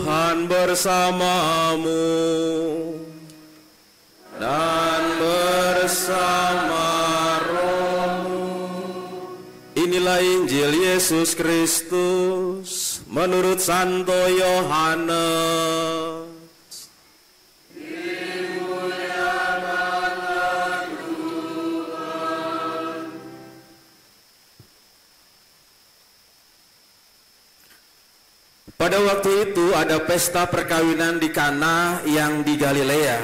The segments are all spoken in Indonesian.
Tuhan bersamamu dan bersama rohmu. Inilah Injil Yesus Kristus menurut Santo Yohanes. Pada waktu itu ada pesta perkawinan di Kana yang di Galilea,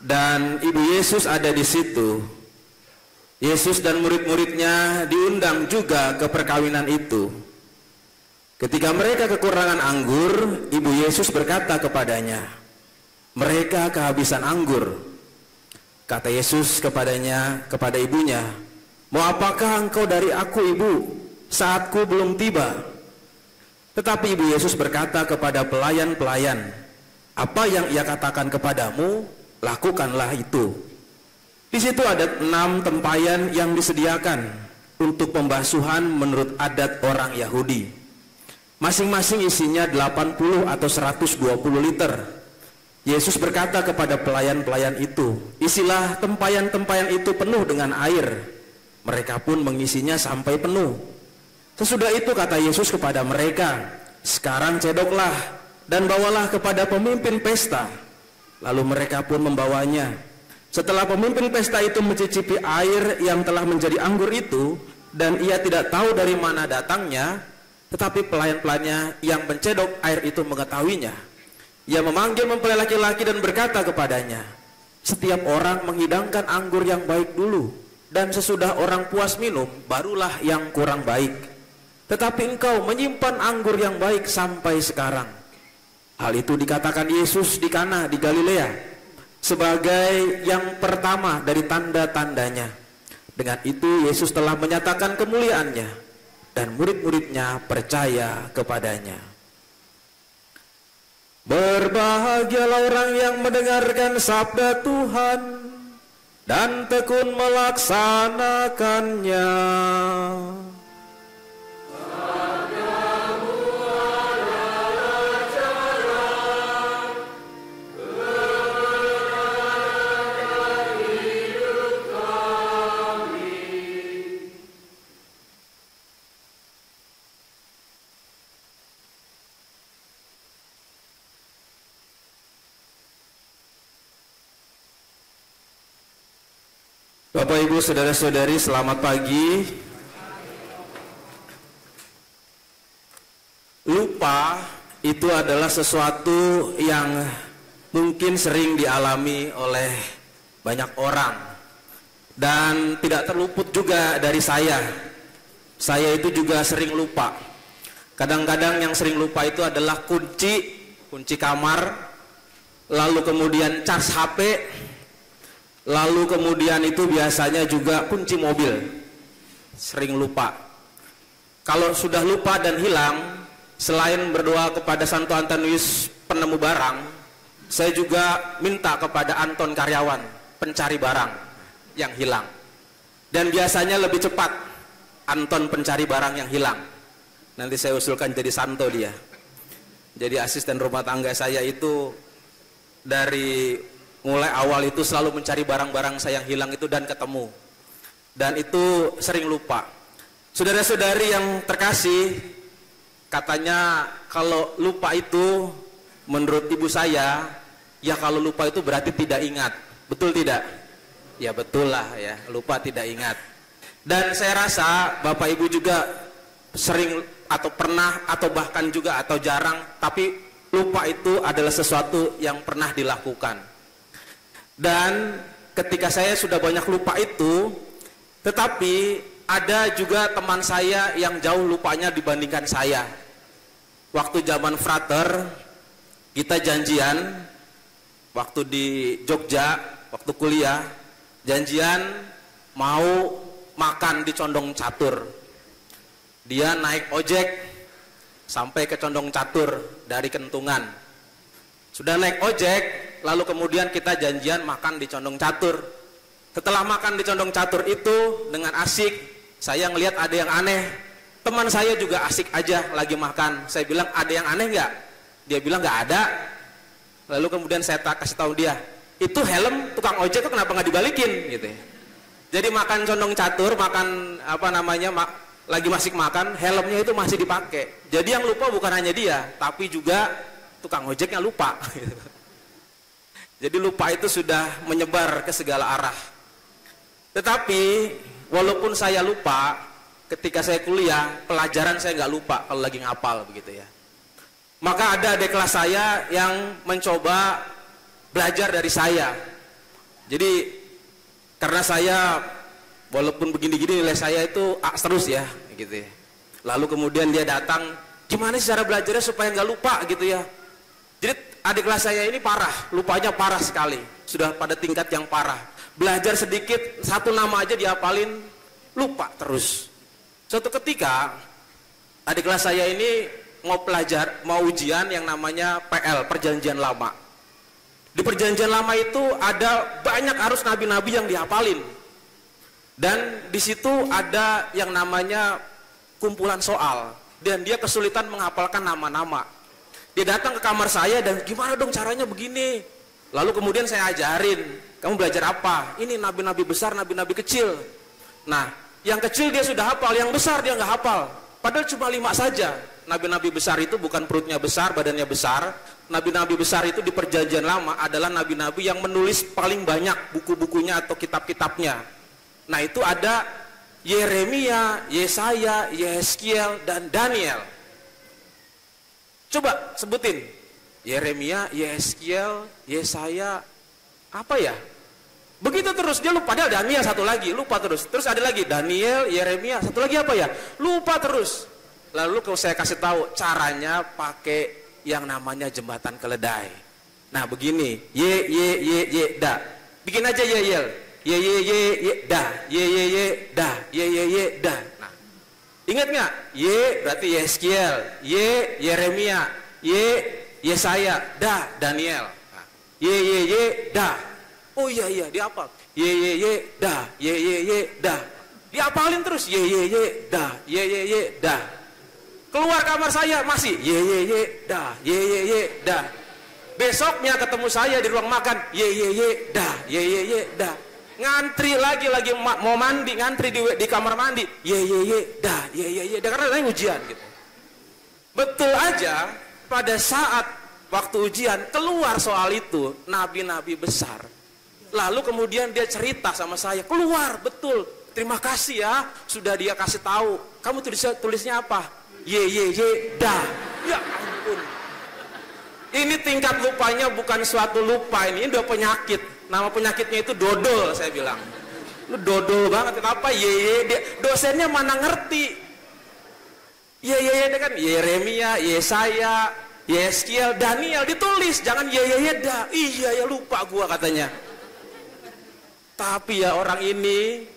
dan ibu Yesus ada di situ. Yesus dan murid-muridnya diundang juga ke perkawinan itu. Ketika mereka kekurangan anggur, ibu Yesus berkata kepadanya, "Mereka kehabisan anggur." Kata Yesus kepada ibunya, "Mau apakah engkau dari aku, Ibu? Saatku belum tiba." Tetapi ibu Yesus berkata kepada pelayan-pelayan, "Apa yang ia katakan kepadamu, lakukanlah itu." Di situ ada 6 tempayan yang disediakan untuk pembasuhan menurut adat orang Yahudi. Masing-masing isinya 80 atau 120 liter. Yesus berkata kepada pelayan-pelayan itu, "Isilah tempayan-tempayan itu penuh dengan air." Mereka pun mengisinya sampai penuh. Sesudah itu kata Yesus kepada mereka, "Sekarang cedoklah dan bawalah kepada pemimpin pesta." Lalu mereka pun membawanya. Setelah pemimpin pesta itu mencicipi air yang telah menjadi anggur itu, dan ia tidak tahu dari mana datangnya, tetapi pelayan-pelayannya yang mencedok air itu mengetahuinya. Ia memanggil mempelai laki-laki dan berkata kepadanya, "Setiap orang menghidangkan anggur yang baik dulu, dan sesudah orang puas minum, barulah yang kurang baik. Tetapi engkau menyimpan anggur yang baik sampai sekarang." Hal itu dikatakan Yesus di Kana di Galilea sebagai yang pertama dari tanda-tandanya. Dengan itu Yesus telah menyatakan kemuliaannya, dan murid-muridnya percaya kepadanya. Berbahagialah orang yang mendengarkan sabda Tuhan dan tekun melaksanakannya. Bapak, Ibu, saudara-saudari, selamat pagi. Lupa itu adalah sesuatu yang mungkin sering dialami oleh banyak orang, dan tidak terluput juga dari saya. Saya itu juga sering lupa. Kadang-kadang yang sering lupa itu adalah kunci kamar, lalu kemudian cas HP, lalu kemudian itu biasanya juga kunci mobil. Sering lupa. Kalau sudah lupa dan hilang, selain berdoa kepada Santo Antonius penemu barang, saya juga minta kepada Anton karyawan pencari barang yang hilang. Dan biasanya lebih cepat Anton pencari barang yang hilang. Nanti saya usulkan jadi Santo dia. Jadi asisten rumah tangga saya itu dari mulai awal itu selalu mencari barang-barang saya yang hilang itu dan ketemu. Dan itu sering lupa. Saudara-saudari yang terkasih, katanya kalau lupa itu menurut ibu saya, ya kalau lupa itu berarti tidak ingat. Betul tidak? Ya betul lah ya, lupa tidak ingat. Dan saya rasa Bapak Ibu juga sering atau pernah atau bahkan juga atau jarang, tapi lupa itu adalah sesuatu yang pernah dilakukan. Dan ketika saya sudah banyak lupa itu, tetapi ada juga teman saya yang jauh lupanya dibandingkan saya. Waktu zaman frater, kita janjian, waktu di Jogja, waktu kuliah, janjian mau makan di Condong Catur. Dia naik ojek sampai ke Condong Catur dari Kentungan. Sudah naik ojek, lalu kemudian kita janjian makan di Condong Catur. Setelah makan di Condong Catur itu dengan asik, saya ngelihat ada yang aneh. Teman saya juga asik aja lagi makan. Saya bilang, "Ada yang aneh nggak?" Dia bilang nggak ada. Lalu kemudian saya kasih tahu dia, itu helm tukang ojek tuh kenapa nggak dibalikin gitu ya. Jadi makan condong catur, makan apa namanya, lagi masih makan, helmnya itu masih dipakai. Jadi yang lupa bukan hanya dia, tapi juga tukang ojeknya lupa. Jadi lupa itu sudah menyebar ke segala arah. Tetapi walaupun saya lupa, ketika saya kuliah, pelajaran saya nggak lupa kalau lagi ngapal begitu ya. Maka ada adik kelas saya yang mencoba belajar dari saya. Jadi karena saya walaupun begini-gini nilai saya itu A terus ya, gitu ya. Lalu kemudian dia datang, gimana sih cara belajarnya supaya nggak lupa gitu ya. Jadi adik kelas saya ini parah, lupanya parah sekali, sudah pada tingkat yang parah. Belajar sedikit, satu nama aja dihafalin, lupa terus. Suatu ketika adik kelas saya ini mau ujian yang namanya PL, perjanjian lama. Di perjanjian lama itu ada banyak arus nabi-nabi yang dihafalin. Dan di situ ada yang namanya kumpulan soal. Dan dia kesulitan menghafalkan nama-nama. Dia datang ke kamar saya dan gimana dong caranya begini. Lalu kemudian saya ajarin, kamu belajar apa? Ini nabi-nabi besar, nabi-nabi kecil. Nah, yang kecil dia sudah hafal, yang besar dia nggak hafal. Padahal cuma 5 saja. Nabi-nabi besar itu bukan perutnya besar, badannya besar. Nabi-nabi besar itu di perjanjian lama adalah nabi-nabi yang menulis paling banyak buku-bukunya atau kitab-kitabnya. Nah itu ada Yeremia, Yesaya, Yehezkiel, dan Daniel. Coba sebutin. Yeremia, Yehezkiel, Yesaya, apa ya? Begitu terus, dia lupa. Ada Daniel satu lagi, lupa terus. Terus ada lagi Daniel, Yeremia, satu lagi apa ya? Lupa terus. Lalu kalau saya kasih tahu caranya pakai yang namanya jembatan keledai. Nah begini, ye da. Bikin aja ye da, ye da, ye da. Nah, ingat nggak? Ye berarti Yehezkiel, ye Yeremia, ye Yesaya, da Daniel. Nah, ye da. Oh iya dihafal. Ye da, ye da. Dihafalin terus ye da, ye da. Keluar kamar saya masih ye da, ye da. Besoknya ketemu saya di ruang makan ye da, ye da. Ngantri lagi mau mandi, ngantri di kamar mandi ye da, ye da, karena lagi ujian gitu. Betul aja pada saat waktu ujian keluar soal itu nabi-nabi besar. Lalu kemudian dia cerita sama saya, keluar betul. Terima kasih ya sudah dia kasih tahu. Kamu tulisnya apa? Ye da. Ya ampun. Ini tingkat lupanya bukan suatu lupa, ini udah penyakit. Nama penyakitnya itu dodol, saya bilang. Lu dodol banget. Kenapa ye dia? Dosennya mana ngerti? Ye dia kan Yeremia, Yesaya, Yehezkiel, Daniel ditulis, jangan ye da. Iya ya lupa gua katanya. Tapi ya orang ini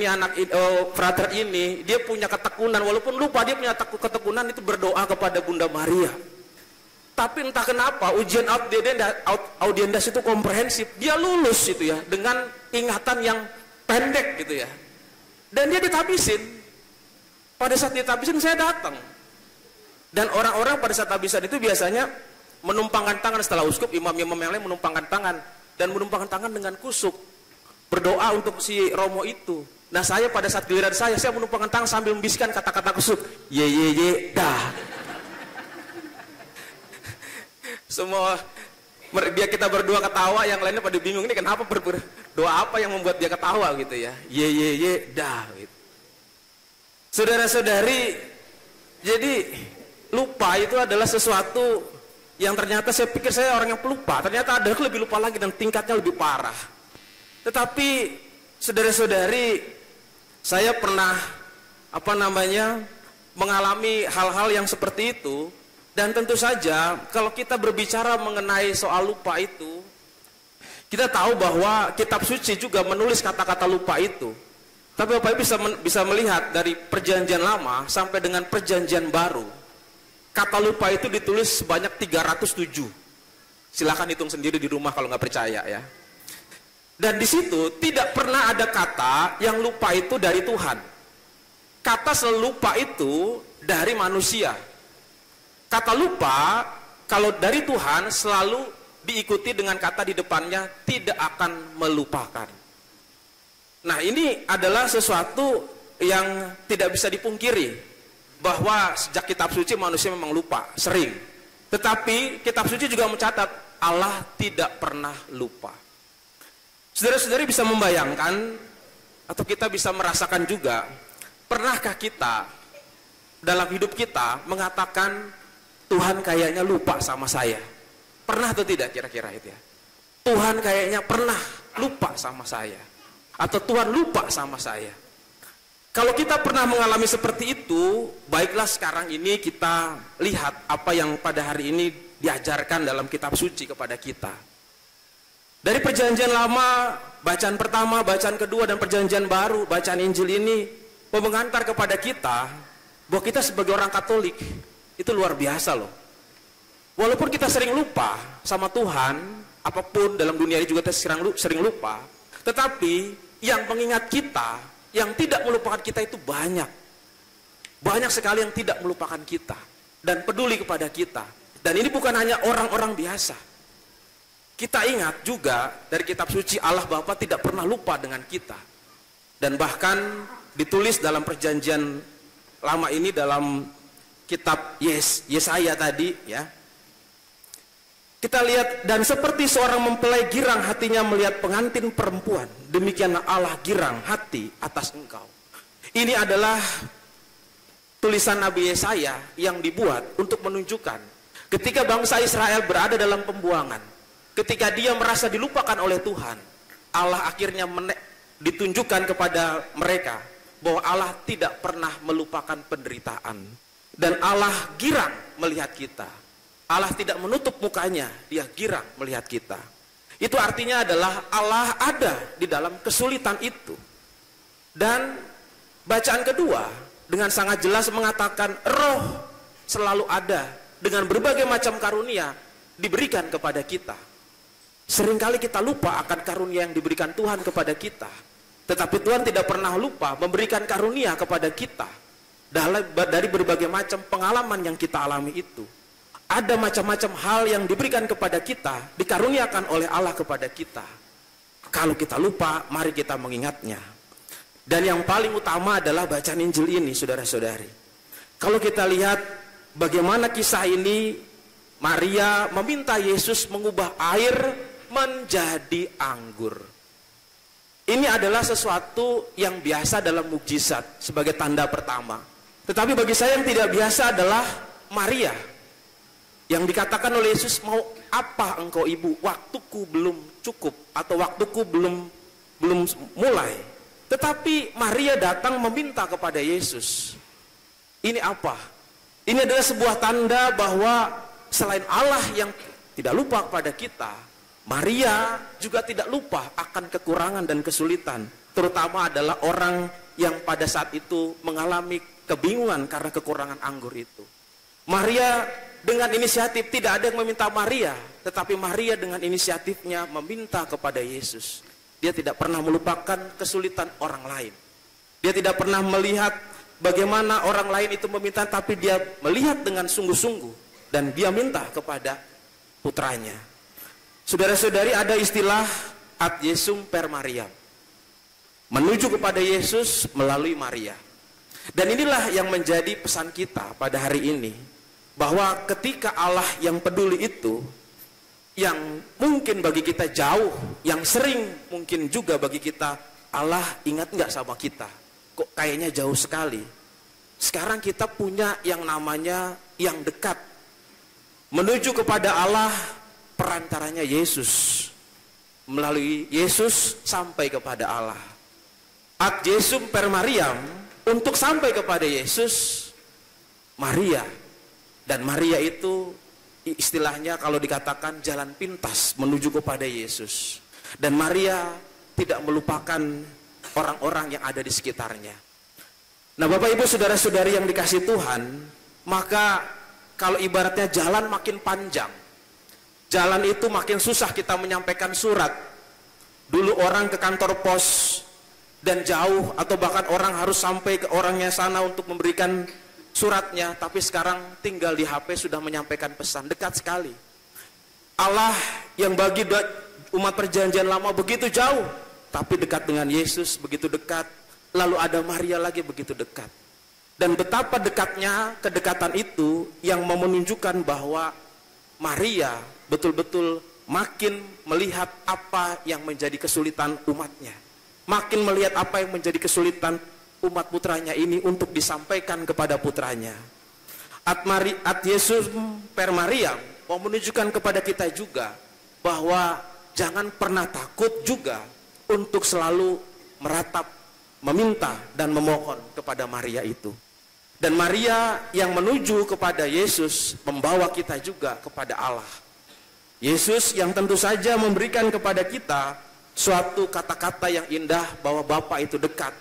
anak frater ini dia punya ketekunan, walaupun lupa dia punya ketekunan itu berdoa kepada Bunda Maria. Tapi entah kenapa ujian audiendas itu komprehensif, dia lulus itu ya dengan ingatan yang pendek gitu ya. Dan dia ditabisin. Pada saat ditabisin saya datang. Dan orang-orang pada saat tabisan itu biasanya menumpangkan tangan setelah uskup, imam-imam yang lain menumpangkan tangan dan menumpangkan tangan dengan kusuk. Berdoa untuk si Romo itu. Nah saya pada saat giliran saya menumpangkan tangan sambil membisikkan kata-kata kusuk. Ye dah. Semua dia kita berdua ketawa, yang lainnya pada bingung ini kenapa doa apa yang membuat dia ketawa gitu ya. Ye dah. Gitu. Saudara-saudari, jadi lupa itu adalah sesuatu yang ternyata saya pikir saya orang yang pelupa. Ternyata ada lebih lupa lagi dan tingkatnya lebih parah. Tetapi saudara-saudari, saya pernah mengalami hal-hal yang seperti itu. Dan tentu saja kalau kita berbicara mengenai soal lupa itu, kita tahu bahwa kitab suci juga menulis kata-kata lupa itu. Tapi Bapak Ibu bisa melihat dari perjanjian lama sampai dengan perjanjian baru, kata lupa itu ditulis sebanyak 307. Silakan hitung sendiri di rumah kalau nggak percaya ya. Dan di situ tidak pernah ada kata yang lupa itu dari Tuhan. Kata selalu lupa itu dari manusia. Kata lupa kalau dari Tuhan selalu diikuti dengan kata di depannya, tidak akan melupakan. Nah, ini adalah sesuatu yang tidak bisa dipungkiri, bahwa sejak kitab suci manusia memang lupa, sering. Tetapi kitab suci juga mencatat Allah tidak pernah lupa. Saudara-saudari bisa membayangkan, atau kita bisa merasakan juga, pernahkah kita dalam hidup kita mengatakan, Tuhan kayaknya lupa sama saya? Pernah atau tidak kira-kira itu ya? Tuhan kayaknya pernah lupa sama saya, atau Tuhan lupa sama saya. Kalau kita pernah mengalami seperti itu, baiklah sekarang ini kita lihat apa yang pada hari ini diajarkan dalam kitab suci kepada kita. Dari perjanjian lama, bacaan pertama, bacaan kedua, dan perjanjian baru, bacaan Injil ini mengantar kepada kita bahwa kita sebagai orang Katolik itu luar biasa loh. Walaupun kita sering lupa sama Tuhan, apapun dalam dunia ini juga kita sering lupa, tetapi yang mengingat kita, yang tidak melupakan kita itu banyak. Banyak sekali yang tidak melupakan kita dan peduli kepada kita. Dan ini bukan hanya orang-orang biasa. Kita ingat juga dari kitab suci, Allah Bapa tidak pernah lupa dengan kita. Dan bahkan ditulis dalam perjanjian lama ini dalam kitab Yesaya tadi ya. Kita lihat, dan seperti seorang mempelai girang hatinya melihat pengantin perempuan, demikianlah Allah girang hati atas engkau. Ini adalah tulisan Nabi Yesaya yang dibuat untuk menunjukkan ketika bangsa Israel berada dalam pembuangan, ketika dia merasa dilupakan oleh Tuhan, Allah akhirnya ditunjukkan kepada mereka bahwa Allah tidak pernah melupakan penderitaan, dan Allah girang melihat kita. Allah tidak menutup mukanya, dia girang melihat kita. Itu artinya adalah Allah ada di dalam kesulitan itu. Dan bacaan kedua dengan sangat jelas mengatakan Roh selalu ada dengan berbagai macam karunia diberikan kepada kita. Seringkali kita lupa akan karunia yang diberikan Tuhan kepada kita, tetapi Tuhan tidak pernah lupa memberikan karunia kepada kita dari berbagai macam pengalaman yang kita alami itu. Ada macam-macam hal yang diberikan kepada kita, dikaruniakan oleh Allah kepada kita. Kalau kita lupa, mari kita mengingatnya. Dan yang paling utama adalah bacaan Injil ini, saudara-saudari. Kalau kita lihat bagaimana kisah ini, Maria meminta Yesus mengubah air menjadi anggur. Ini adalah sesuatu yang biasa dalam mukjizat sebagai tanda pertama. Tetapi bagi saya yang tidak biasa adalah Maria, yang dikatakan oleh Yesus, mau apa engkau ibu? Waktuku belum cukup, atau waktuku belum mulai. Tetapi Maria datang meminta kepada Yesus. Ini apa? Ini adalah sebuah tanda bahwa selain Allah yang tidak lupa kepada kita, Maria juga tidak lupa akan kekurangan dan kesulitan. Terutama adalah orang yang pada saat itu mengalami kebingungan karena kekurangan anggur itu. Maria dengan inisiatif, tidak ada yang meminta Maria, tetapi Maria dengan inisiatifnya meminta kepada Yesus. Dia tidak pernah melupakan kesulitan orang lain. Dia tidak pernah melihat bagaimana orang lain itu meminta, tapi dia melihat dengan sungguh-sungguh dan dia minta kepada putranya. Saudara-saudari, ada istilah ad Jesum per Mariam, menuju kepada Yesus melalui Maria. Dan inilah yang menjadi pesan kita pada hari ini, bahwa ketika Allah yang peduli itu, yang mungkin bagi kita jauh, yang sering mungkin juga bagi kita, Allah ingat nggak sama kita? Kok kayaknya jauh sekali. Sekarang kita punya yang namanya yang dekat. Menuju kepada Allah perantaranya Yesus. Melalui Yesus sampai kepada Allah. Ad Jesum per Mariam, untuk sampai kepada Yesus, Maria. Dan Maria itu istilahnya kalau dikatakan jalan pintas menuju kepada Yesus. Dan Maria tidak melupakan orang-orang yang ada di sekitarnya. Nah, Bapak Ibu saudara-saudari yang dikasihi Tuhan, maka kalau ibaratnya jalan makin panjang, jalan itu makin susah kita menyampaikan surat. Dulu orang ke kantor pos dan jauh, atau bahkan orang harus sampai ke orangnya sana untuk memberikan suratnya, tapi sekarang tinggal di HP sudah menyampaikan pesan. Dekat sekali. Allah yang bagi umat perjanjian lama begitu jauh, tapi dekat dengan Yesus begitu dekat. Lalu ada Maria lagi begitu dekat. Dan betapa dekatnya kedekatan itu yang menunjukkan bahwa Maria betul-betul makin melihat apa yang menjadi kesulitan umatnya. Makin melihat apa yang menjadi kesulitan umat putranya ini untuk disampaikan kepada putranya. Ad Yesus per Maria mau menunjukkan kepada kita juga bahwa jangan pernah takut juga untuk selalu meratap, meminta dan memohon kepada Maria itu. Dan Maria yang menuju kepada Yesus membawa kita juga kepada Allah. Yesus yang tentu saja memberikan kepada kita suatu kata-kata yang indah bahwa Bapa itu dekat.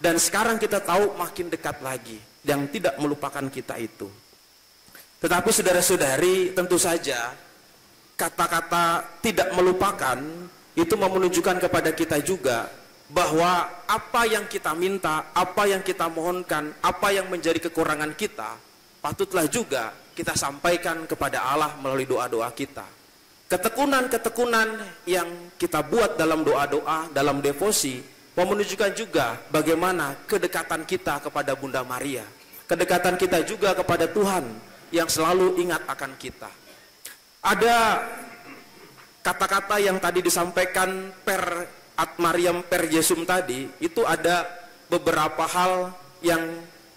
Dan sekarang kita tahu makin dekat lagi, yang tidak melupakan kita itu. Tetapi saudara-saudari, tentu saja kata-kata tidak melupakan itu menunjukkan kepada kita juga bahwa apa yang kita minta, apa yang kita mohonkan, apa yang menjadi kekurangan kita, patutlah juga kita sampaikan kepada Allah melalui doa-doa kita. Ketekunan-ketekunan yang kita buat dalam doa-doa, dalam devosi, menunjukkan juga bagaimana kedekatan kita kepada Bunda Maria. Kedekatan kita juga kepada Tuhan yang selalu ingat akan kita. Ada kata-kata yang tadi disampaikan per Ad Mariam per Jesum tadi, itu ada beberapa hal yang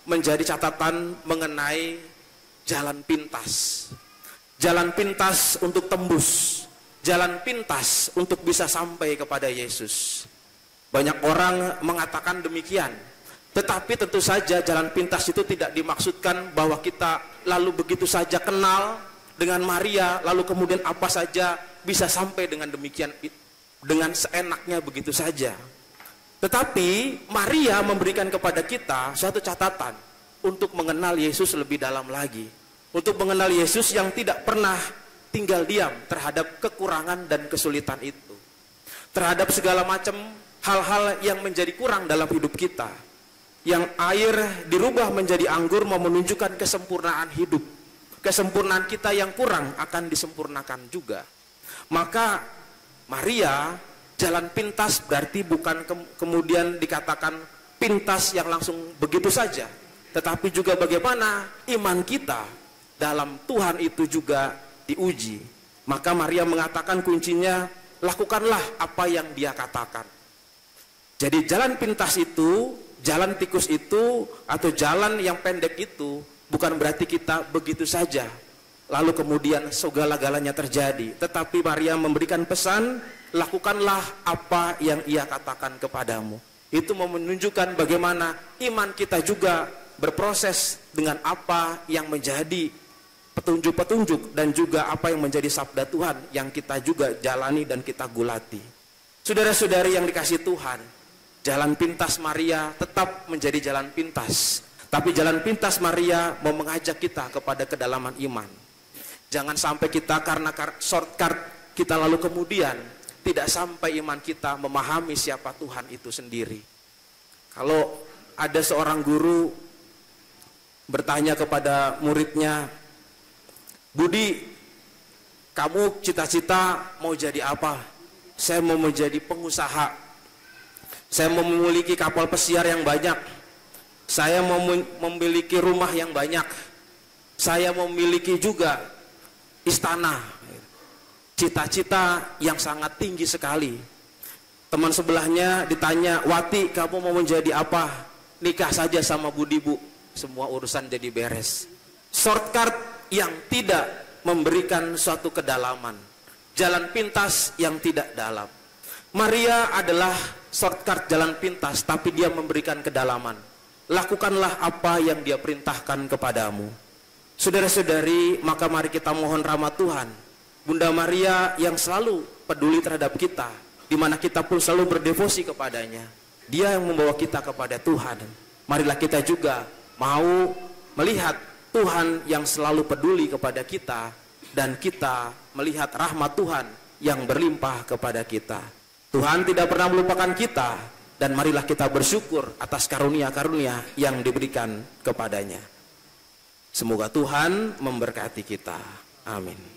menjadi catatan mengenai jalan pintas. Jalan pintas untuk tembus, jalan pintas untuk bisa sampai kepada Yesus. Banyak orang mengatakan demikian, tetapi tentu saja jalan pintas itu tidak dimaksudkan bahwa kita lalu begitu saja kenal dengan Maria, lalu kemudian apa saja bisa sampai dengan demikian, dengan seenaknya begitu saja. Tetapi Maria memberikan kepada kita suatu catatan untuk mengenal Yesus lebih dalam lagi, untuk mengenal Yesus yang tidak pernah tinggal diam terhadap kekurangan dan kesulitan itu, terhadap segala macam hal-hal yang menjadi kurang dalam hidup kita. Yang air dirubah menjadi anggur mau menunjukkan kesempurnaan hidup. Kesempurnaan kita yang kurang akan disempurnakan juga. Maka Maria jalan pintas berarti bukan kemudian dikatakan pintas yang langsung begitu saja, tetapi juga bagaimana iman kita dalam Tuhan itu juga diuji. Maka Maria mengatakan kuncinya, lakukanlah apa yang dia katakan. Jadi jalan pintas itu, jalan tikus itu, atau jalan yang pendek itu bukan berarti kita begitu saja lalu kemudian segala-galanya terjadi. Tetapi Maria memberikan pesan, lakukanlah apa yang ia katakan kepadamu. Itu menunjukkan bagaimana iman kita juga berproses dengan apa yang menjadi petunjuk-petunjuk dan juga apa yang menjadi sabda Tuhan yang kita juga jalani dan kita gulati. Saudara-saudari yang dikasihi Tuhan, jalan pintas Maria tetap menjadi jalan pintas. Tapi jalan pintas Maria mau mengajak kita kepada kedalaman iman. Jangan sampai kita karena shortcut kita lalu kemudian tidak sampai iman kita memahami siapa Tuhan itu sendiri. Kalau ada seorang guru bertanya kepada muridnya, Budi, kamu cita-cita mau jadi apa? Saya mau menjadi pengusaha. Saya mau memiliki kapal pesiar yang banyak. Saya mau memiliki rumah yang banyak. Saya mau memiliki juga istana. Cita-cita yang sangat tinggi sekali. Teman sebelahnya ditanya, Wati, kamu mau menjadi apa? Nikah saja sama Budi, Bu. Semua urusan jadi beres. Shortcut yang tidak memberikan suatu kedalaman. Jalan pintas yang tidak dalam. Maria adalah shortcut jalan pintas, tapi dia memberikan kedalaman. Lakukanlah apa yang dia perintahkan kepadamu. Saudara-saudari, maka mari kita mohon rahmat Tuhan. Bunda Maria yang selalu peduli terhadap kita, di mana kita pun selalu berdevosi kepadanya. Dia yang membawa kita kepada Tuhan. Marilah kita juga mau melihat Tuhan yang selalu peduli kepada kita, dan kita melihat rahmat Tuhan yang berlimpah kepada kita. Tuhan tidak pernah melupakan kita, dan marilah kita bersyukur atas karunia-karunia yang diberikan kepadanya. Semoga Tuhan memberkati kita. Amin.